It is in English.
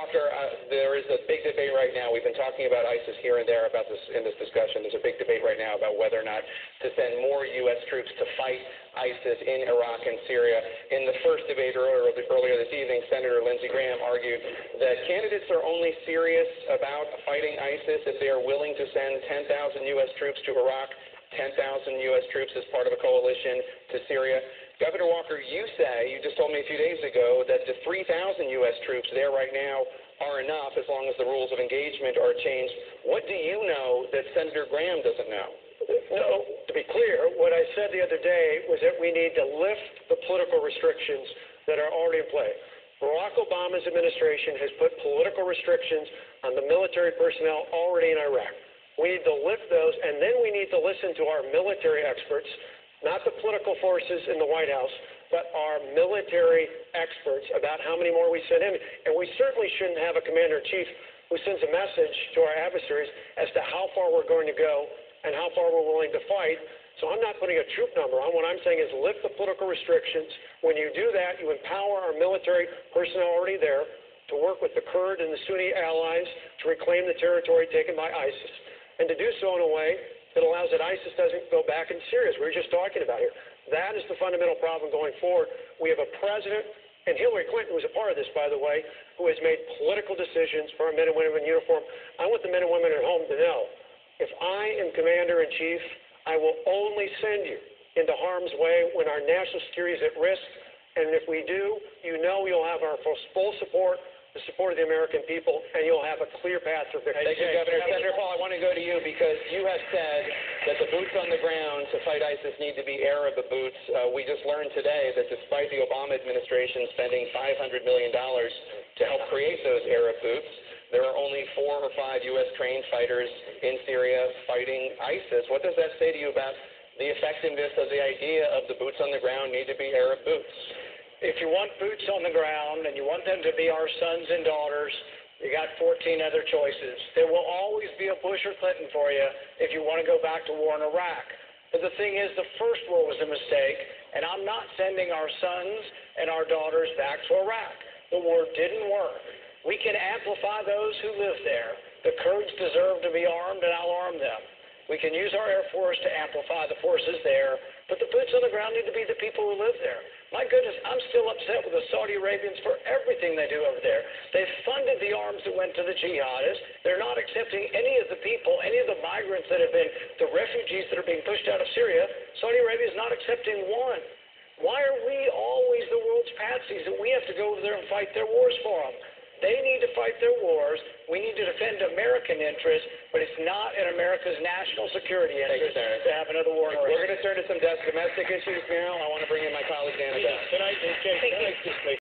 Walker, there is a big debate right now. We've been talking about ISIS here and there about this in this discussion. There's a big debate right now about whether or not to send more U.S. troops to fight ISIS in Iraq and Syria. In the first debate earlier this evening, Senator Lindsey Graham argued that candidates are only serious about fighting ISIS if they are willing to send 10,000 U.S. troops to Iraq, 10,000 U.S. troops as part of a coalition to Syria. Governor Walker, you just told me a few days ago that the 3,000 U.S. troops there right now are enough as long as the rules of engagement are changed. What do you know that Senator Graham doesn't know? No, to be clear, what I said the other day was that we need to lift the political restrictions that are already in play. Barack Obama's administration has put political restrictions on the military personnel already in Iraq. We need to lift those, and then we need to listen to our military experts, not the political forces in the White House, but our military experts about how many more we send in. And we certainly shouldn't have a commander-in-chief who sends a message to our adversaries as to how far we're going to go and how far we're willing to fight. So I'm not putting a troop number on. What I'm saying is lift the political restrictions. When you do that, you empower our military personnel already there to work with the Kurd and the Sunni allies to reclaim the territory taken by ISIS, and to do so in a way that allows that ISIS doesn't go back in Syria, as we were just talking about here. That is the fundamental problem going forward. We have a president, and Hillary Clinton was a part of this, by the way, who has made political decisions for our men and women in uniform. I want the men and women at home to know, if I am commander-in-chief, I will only send you into harm's way when our national security is at risk. And if we do, you know you'll have our full support, the support of the American people, and you'll have a clear path to victory. Thank you, Governor. Senator Paul, I want to go to you because you have said that the boots on the ground to fight ISIS need to be Arab boots. We just learned today that despite the Obama administration spending $500 million to help create those Arab boots, there are only 4 or 5 U.S. trained fighters in Syria fighting ISIS. What does that say to you about the effectiveness of the idea of the boots on the ground need to be Arab boots? If you want boots on the ground and you want them to be our sons and daughters, you got 14 other choices. There will always be a Bush or Clinton for you if you want to go back to war in Iraq. But the thing is, the first war was a mistake, and I'm not sending our sons and our daughters back to Iraq. The war didn't work. We can amplify those who live there. The Kurds deserve to be armed, and I'll arm them. We can use our Air Force to amplify the forces there, but the boots on the ground need to be the people who live there. My goodness, I'm still upset with the Saudi Arabians for everything they do over there. They've funded the arms that went to the jihadists. They're not accepting any of the people, any of the migrants that have been, the refugees that are being pushed out of Syria. Saudi Arabia is not accepting one. Why are we always the world's patsies that we have to go over there and fight their wars for them? They need to fight their wars. We need to defend American interests, but it's not in America's national security interest to have another war in Iraq. We're going to turn to some domestic issues now. I want to bring in my colleague, Dana. Can I just make